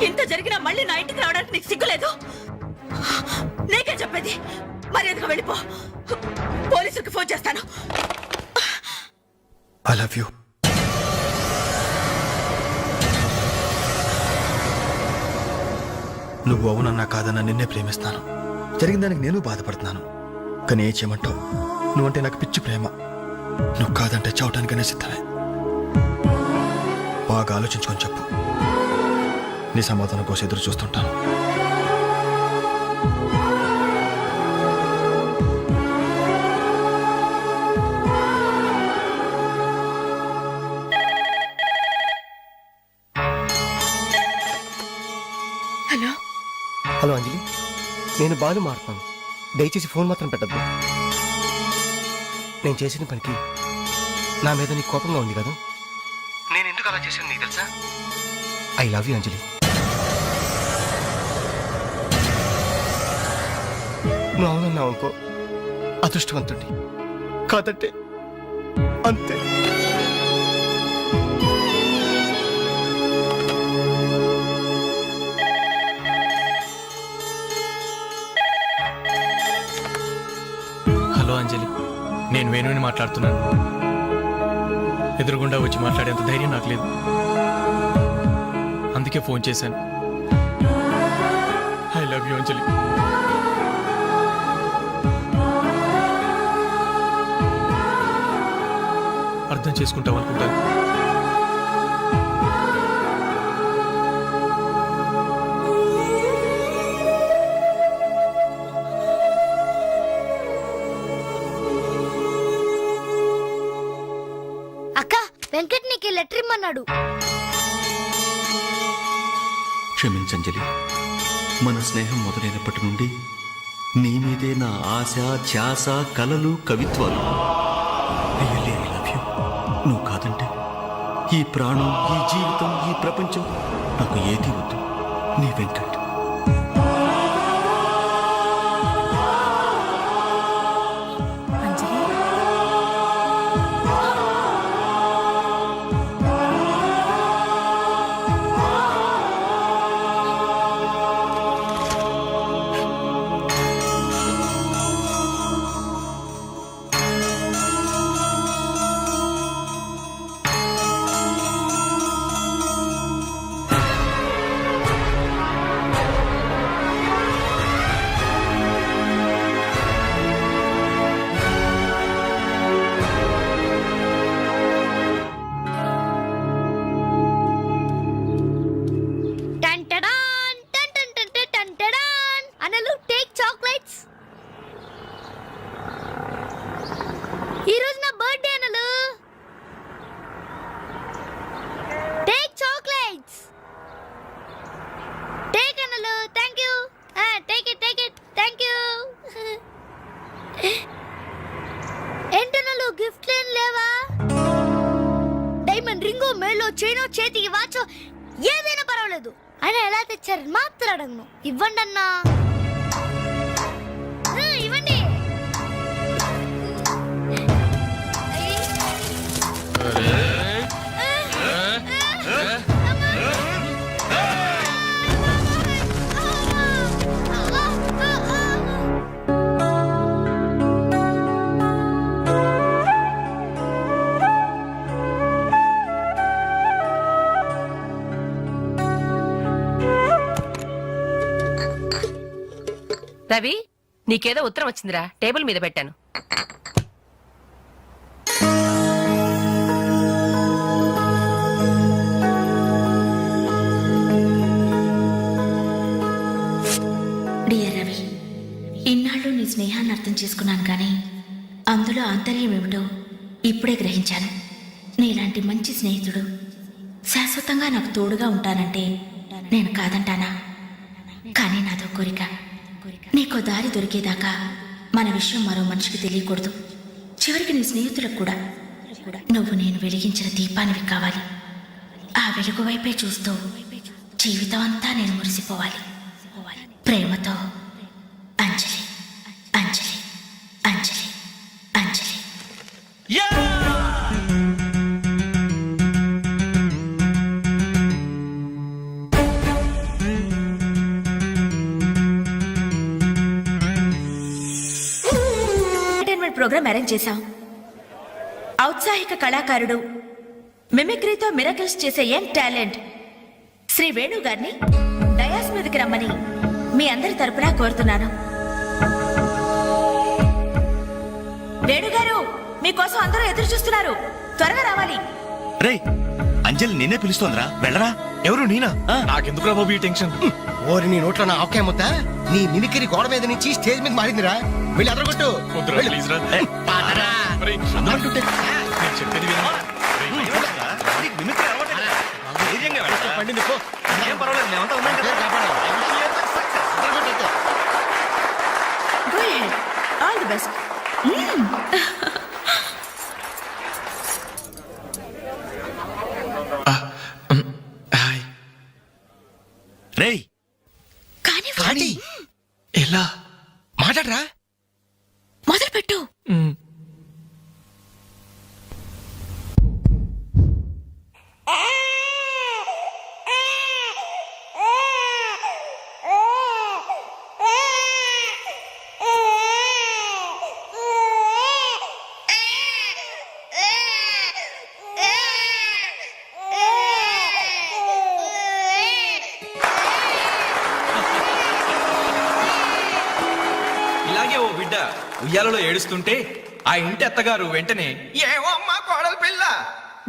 ఇంత జరిగినా మళ్ళీ నా ఇంటికి రావడానికి నీకు సిగ్గులేదు? నీకే చెప్పేది, మర్యాదగా వెళ్ళిపో. పోలీసులకు ఫోన్ చేస్తాను. I love you. నువ్వు అవునన్నా కాదన్నా నిన్నే ప్రేమిస్తాను. జరిగిన దానికి నేను బాధపడుతున్నాను. కానీ ఏం చేయమంటావు? నువ్వంటే నాకు పిచ్చి ప్రేమ. నువ్వు కాదంటే చావటానికనే సిద్ధమే. బాగా ఆలోచించుకొని చెప్పు. నీ సమాధానం కోసం ఎదురు చూస్తుంటాను. హలో హలో అంజలి, నేను బాలు మారుతాను. దయచేసి ఫోన్ మాత్రం పెట్టద్దు. నేను చేసిన పనికి నా మీద నీకు కోపంగా ఉంది కదా? నేను ఎందుకు అలా చేశాను నీకు తెలుసా? ఐ లవ్ యూ అంజలి. నువ్వు అవునన్నావు అనుకో, అదృష్టవంతుడి. కాదంటే అంతే. హలో అంజలి, నేను వేణుని మాట్లాడుతున్నాను. ఎదురుగుండా వచ్చి మాట్లాడేంత ధైర్యం నాకు లేదు, అందుకే ఫోన్ చేశాను. ఐ లవ్ యూ అంజలి. అర్థం చేసుకుంటావు అనుకుంటాను. అక్క, వెంకట్ నీకు లెటర్ ఇమ్మన్నాడు. క్షమించంజలి, మన స్నేహం మొదలైనప్పటి నుండి నీ మీదే నా ఆశ, ధ్యాస, కలలు, కవిత్వాలు. Really I love you. నువ్వు కాదంటే ఈ ప్రాణం, ఈ జీవితం, ఈ ప్రపంచం నాకు ఏది వద్దు. నీ వెంకట్. ఈ రోజు నా బర్త్డే అనలు. Take chocolates. టేక్ అనలు. Thank you. Take it. Thank you. ఏంటనలు, గిఫ్ట్ ఏం లేవా? డైమండ్ రింగో, మేలో చైనో, చేతికి వాచో ఏదైనా పర్వాలేదు. ఆయన ఎలా తెచ్చారు మాత్రం అడగను. ఇవ్వండి అన్నా. ఇవ్వండి. రవి, నీకేదో ఉత్తరం వచ్చిందిరా, టేబుల్ మీద పెట్టాను. డియర్ రవి, ఇన్నాళ్ళు నీ స్నేహాన్ని అర్థం చేసుకున్నాను, కానీ అందులో ఆంతర్యం ఏమిటో ఇప్పుడే గ్రహించాను. నీలాంటి మంచి స్నేహితుడు శాశ్వతంగా నాకు తోడుగా ఉంటానంటే నేను కాదంటానా? కానీ నాదో కోరిక. నీకో దారి దొరికేదాకా మన విషయం మరో మనిషికి తెలియకూడదు. చివరికి నీ స్నేహితులకు కూడా నువ్వు నేను వెలిగించిన దీపానివి కావాలి. ఆ వెలుగు వైపే చూస్తూ జీవితం అంతా నేను మురిసిపోవాలి. ప్రేమతో అంజలి. అంజలి అంజలి అంజలి. ప్రోగ్రాం అరేంజ్ చేశాం. ఔత్సాహిక కళాకారుడు, మిమిక్రీతో మిరకల్స్ చేసే యంగ్ టాలెంట్ శ్రీ వేణు గారిని డయాస్ మీదకి రమ్మని మీ అందరి తరపున కోరుతున్నాను. వేణుగారు, మీకోసం అందరూ ఎదురు చూస్తున్నారు. త్వరగా రావాలి. రేయ్, అంజలి నిన్నే పిలుస్తోందిరా, వెళ్ళరా. ఎవరు నేనా? నాకెందుకు రా బాబు ఈ టెన్షన్? ఓరి నీ నోట్లో నా ఆవకాయ ముద్ద, నీ మిమిక్రీ గోడ మీద నుంచి స్టేజ్ మీద మారిందిరా. వెళ్ళి అదరగొట్టు. వద్దురా, ప్లీజ్ రా. ఒరేయ్, నేను చెప్పేది విను. పండింది పో. ఏం పర్వాలేదు, మేమంతా ఉన్నాం కదా. పేరు కాపాడాలి. అదరగొట్టు. Go ahead. All the best. Hi. రేయ్, కానీ కానీ ఎలా? మాట్లాడరా. మొదలుపెట్టు. ఇలాగే ఓ బిడ్డ ఉయ్యాలలో ఏడుస్తుంటే ఆ ఇంటి అత్తగారు వెంటనే ఏవో అమ్మా కోడలు పిల్ల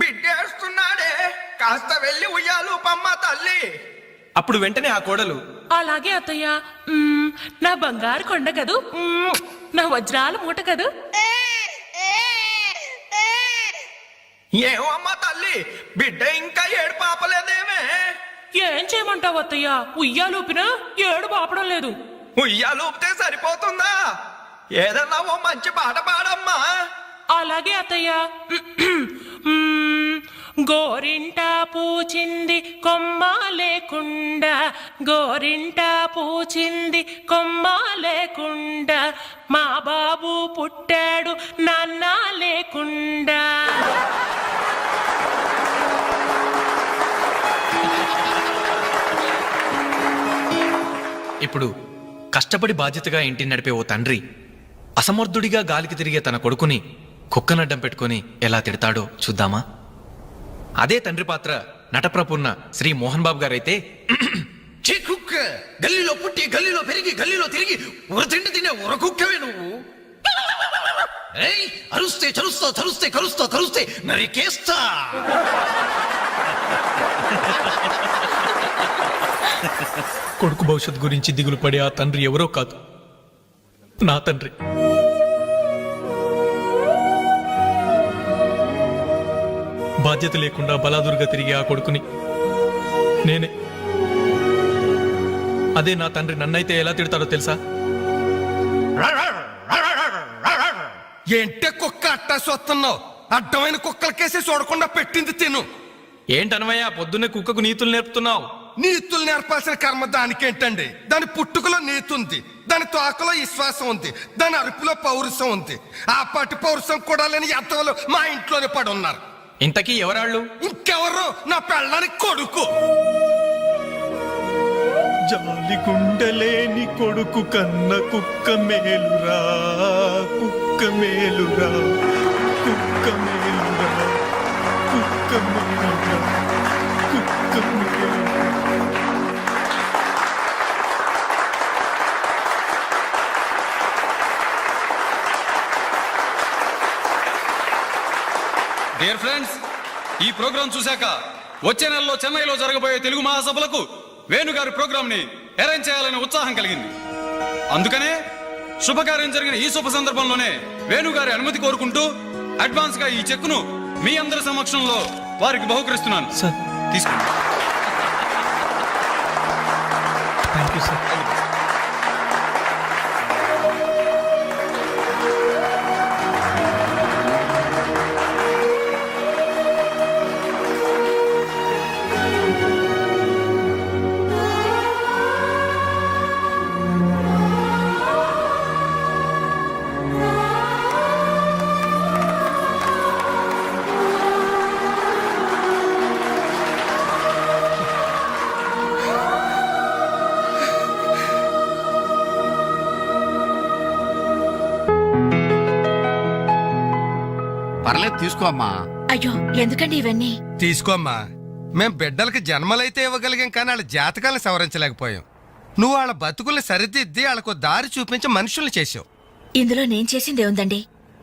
బిడ్డ ఏడుస్తున్నాడే, కాస్త వెళ్ళి ఉయ్యాలు పమ్మ తల్లి. అప్పుడు వెంటనే ఆ కోడలు అలాగే అత్తయ్య. నా బంగారు కొండ కదూ, నా వజ్రాల మూట కదూ. ఏవో అమ్మా తల్లి, బిడ్డ ఇంకా ఏడు పాపలేదేమే. ఏం చేయమంటావు అత్తయ్య? ఉయ్యాలూపినా ఏడు పాపడం లేదు. ఉయ్యాలు ఊపితే సరిపోతుందా? ఏదన్నా ఓ మంచి పాట పాడమ్మా. అలాగే అత్తయ్య. గోరింట పూచింది కొమ్మ లేకుండా, గోరింట పూచింది కొమ్మ లేకుండా, మా బాబు పుట్టాడు నాన్న లేకుండా. ఇప్పుడు కష్టపడి బాధ్యతగా ఇంటిని నడిపే ఓ తండ్రి అసమర్థుడిగా గాలికి తిరిగే తన కొడుకుని కుక్కనడ్డం పెట్టుకుని ఎలా తిడతాడో చూద్దామా? అదే తండ్రి పాత్ర నటప్రపూర్ణ శ్రీ మోహన్ బాబు గారైతే, కుక్క గల్లీలో పుట్టి గల్లీలో పెరిగి గల్లీలో తిరిగి ఉరతిండి తినే ఉరకుక్కవే నువ్వు. అరుస్తే చరుస్తా చరుస్తే కరుస్తా కరుస్తే నరికేస్తా. కొడుకు భవిష్యత్ గురించి దిగులు పడే ఆ తండ్రి ఎవరో కాదు, నా తండ్రి. బాధ్యత లేకుండా బలాదురుగా తిరిగే ఆ కొడుకుని నేనే. అదే నా తండ్రి నన్నైతే ఎలా తిడతాడో తెలుసా? ఏంటే కుక్క అట్టా చూస్తున్నావు? అడ్డమైన కుక్కలకేసి చూడకుండా పెట్టింది తిను. ఏంటనవయ్యా పొద్దున్నే కుక్కకు నీతులు నేర్పుతున్నావు? నీతులు నేర్పాల్సిన కర్మ దానికేంటండి? దాని పుట్టుకలో నీతి ఉంది, దాని తోకలో విశ్వాసం ఉంది, దాని అరుపులో పౌరుషం ఉంది. ఆ పాటి పౌరుషం కూడా లేని ఎంతలో మా ఇంట్లోనే పడి ఉన్నారు. ఇంతకీ ఎవరాళ్ళు? ఇంకెవరు? నా పెళ్ళానికి కొడుకు. జాలి గుండెలేని కొడుకు కన్న కుక్క మేలురా, కుక్క మేలురా, కుక్క మేలురా, కుక్క మేలురా, కుక్క మేలురా. డియర్ ఫ్రెండ్స్, ఈ ప్రోగ్రాం చూశాక వచ్చే నెలలో చెన్నైలో జరగబోయే తెలుగు మహాసభలకు వేణుగారి ప్రోగ్రాం ని అరేంజ్ చేయాలనే ఉత్సాహం కలిగింది. అందుకనే శుభకార్యం జరిగిన ఈ శుభ సందర్భంలోనే వేణుగారి అనుమతి కోరుకుంటూ అడ్వాన్స్ గా ఈ చెక్కును మీ అందరి సమక్షంలో వారికి బహుకరిస్తున్నాను. సార్, తీసుకోండి. Thank you sir. పర్లేదు తీసుకో అమ్మా. అయ్యో ఎందుకండి ఇవన్నీ? తీసుకోమ్మా. మేం బిడ్డలకి జన్మలైతే ఇవ్వగలిగాం కానీ వాళ్ళ జాతకాలను సవరించలేకపోయాం. నువ్వు వాళ్ళ బతుకుల్ని సరిదిద్ది వాళ్ళకు దారి చూపించి మనుషుల్ని చేసావు. ఇందులో నేను చేసిందే ఉందండి.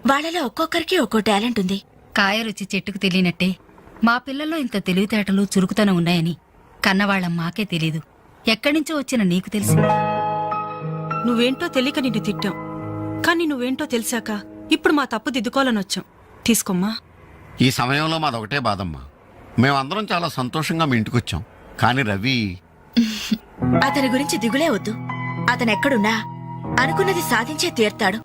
వాళ్ళలో ఒక్కొక్కరికి ఒక్కో టాలెంట్ ఉంది. కాయ రుచి చెట్టుకు తెలియనట్టే మా పిల్లల్లో ఇంత తెలివితేటలు చురుకుతనం ఉన్నాయని కన్నవాళ్ళం మాకే తెలీదు. ఎక్కడ్నుంచో వచ్చిన నీకు తెలుసు. నువ్వేంటో తెలియక నిన్ను తిట్టాం, కానీ నువ్వేంటో తెలిసాక ఇప్పుడు మా తప్పు దిద్దుకోవాలని వచ్చాం. తీసుకోమ్మా. ఈ సమయంలో మాదొకటే బాధమ్మా. మేమందరం చాలా సంతోషంగా మీ ఇంటికి వచ్చాం, కానీ రవి అతని గురించి దిగులే వద్దు. అతను ఎక్కడున్నా అనుకున్నది సాధించే తీర్తాడు.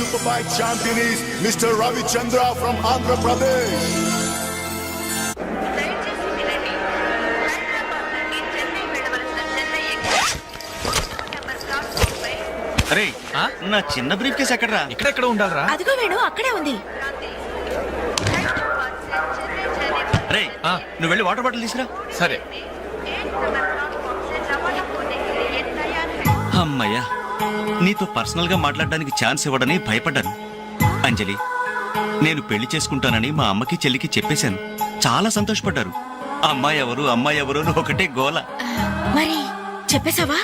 Superbike champion is Mr. Ravi Chandra from Andhra Pradesh. అరే నా చిన్న బ్రీఫ్ కేసు ఎక్కడరా? ఎక్కడెక్కడ ఉండాలరా? అదిగో వేణు అక్కడే ఉంది. రే నువ్వు వెళ్ళి వాటర్ బాటిల్ తీసురా. సరే. అమ్మయ్యా, నీతో పర్సనల్ గా మాట్లాడడానికి ఛాన్స్ ఇవ్వడని భయపడ్డాను. అంజలి, నేను పెళ్లి చేసుకుంటానని మా అమ్మకి చెల్లికి చెప్పేశాను. చాలా సంతోషపడ్డారు. అమ్మాయి ఎవరు అమ్మాయి ఎవరు అని ఒకటే గోల. మరి చెప్పేశావా?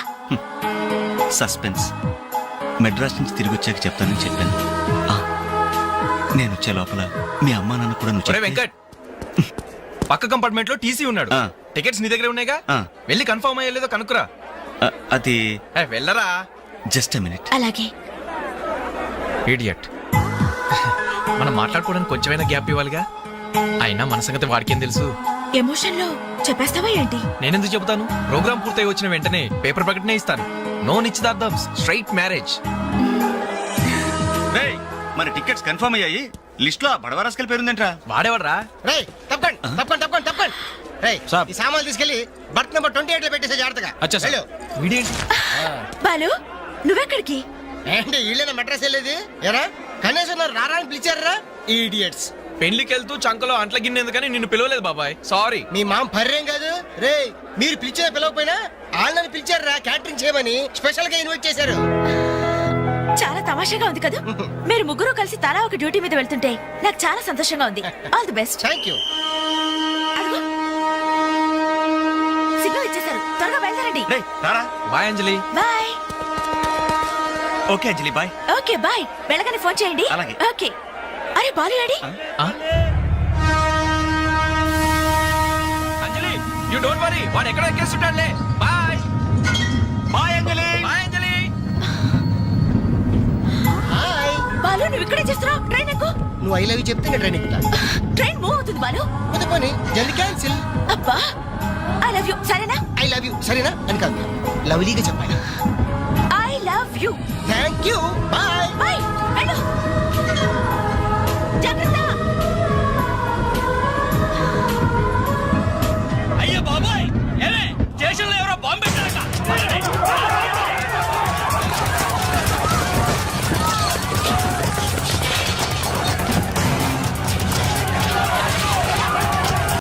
సస్పెన్స్. మెడ్రాస్ నుంచి తిరిగి వచ్చాక చెప్తానని చెప్పాను. నేను వచ్చే లోపల మీ అమ్మా నాన్న కూడా నువ్వు ఒరే వెంకట్, పక్క కంపార్ట్మెంట్ లో టీసీ ఉన్నాడు. టికెట్స్ నీ దగ్గర ఉన్నాయిగా, వెళ్ళి కన్ఫర్మ్ అయ్యలేదో కనుక్కురా. అది వెళ్ళరా. Just a minute. అలాగే. ఇడియట్. మనం మాట్లాడుకోవడానికి కొంచెమైనా గ్యాప్ ఇవ్వాలిగా. అయినా మన సంగతి వాడికేం తెలుసు? ఎమోషన్ లో చెప్పేస్తావా ఏంటి? నేనెందుకు చెబుతాను? ప్రోగ్రామ్ పూర్తయి వచ్చిన వెంటనే పేపర్ ప్రకటనే ఇస్తాను. నో నిశ్చితార్థం, స్ట్రైట్ మ్యారేజ్. మన టికెట్స్ కన్ఫర్మ్ అయ్యాయి. లిస్ట్ లో బడవరాస్కల్ పేరుందేంట్రా? వాడేవాడ్రా? ఈ సామాన్లు తీసుకెళ్లి బర్త్ నెంబర్ 28 లో పెట్టేసే జాగ్రత్తగా. బాలు నువ్వెక్కడికి? ఏంటి ఇళ్ళైనా మెడ్రస్ వెళ్ళేది? ఎరా కనీసం రారా అని పిలిచారా? ఈడియట్స్. పెళ్లికి వెళ్తూ చంకలో అంట్ల గిన్నె ఎందుకని నిన్ను పిలవలేదు బాబాయ్. సారీ. మీ మామ పర్రేం కాదు రే. మీరు పిలిచినా పిలవకపోయినా వాళ్ళని పిలిచారా క్యాటరింగ్ చేయమని స్పెషల్ గా ఇన్వైట్ చేశారు. చాలా తమాషాగా ఉంది కదా. మీరు ముగ్గురు కలిసి తలా ఒక డ్యూటీ మీద వెళ్తుంటే నాకు చాలా సంతోషంగా ఉంది. All the best. Thank you. Signal ఇచ్చేశారు, త్వరగా బయలుదేరండి. Bye Anjali. Bye. Okay Anjali bye. Okay bye. వెళ్ళగానే ఫోన్ చేయండి. అలాగే. ఓకే. అరే బాలు ఏడి? అంజలి యు డోంట్ వరీ, వాడు ఎక్కడ ఎక్కేస్తుంటాడులే. Bye bye Anjali. Bye Anjali. Balu నువ్వు ఇక్కడే చేస్తున్నావు? ట్రైన్ ఎక్కు. నువ్వు ఐ లవ్ యూ చెప్తే నేను ట్రైన్ ఎక్కుతా. ట్రైన్ మూవ్ అవుతుంది బాలు. పోనీ జల్ది క్యాన్సిల్. అబ్బా ఐ లవ్ యూ. సరేనా? ఐ లవ్ యూ సరేనా అని కాదు, లవ్లీగా చెప్పాలి. I love you. Thank you.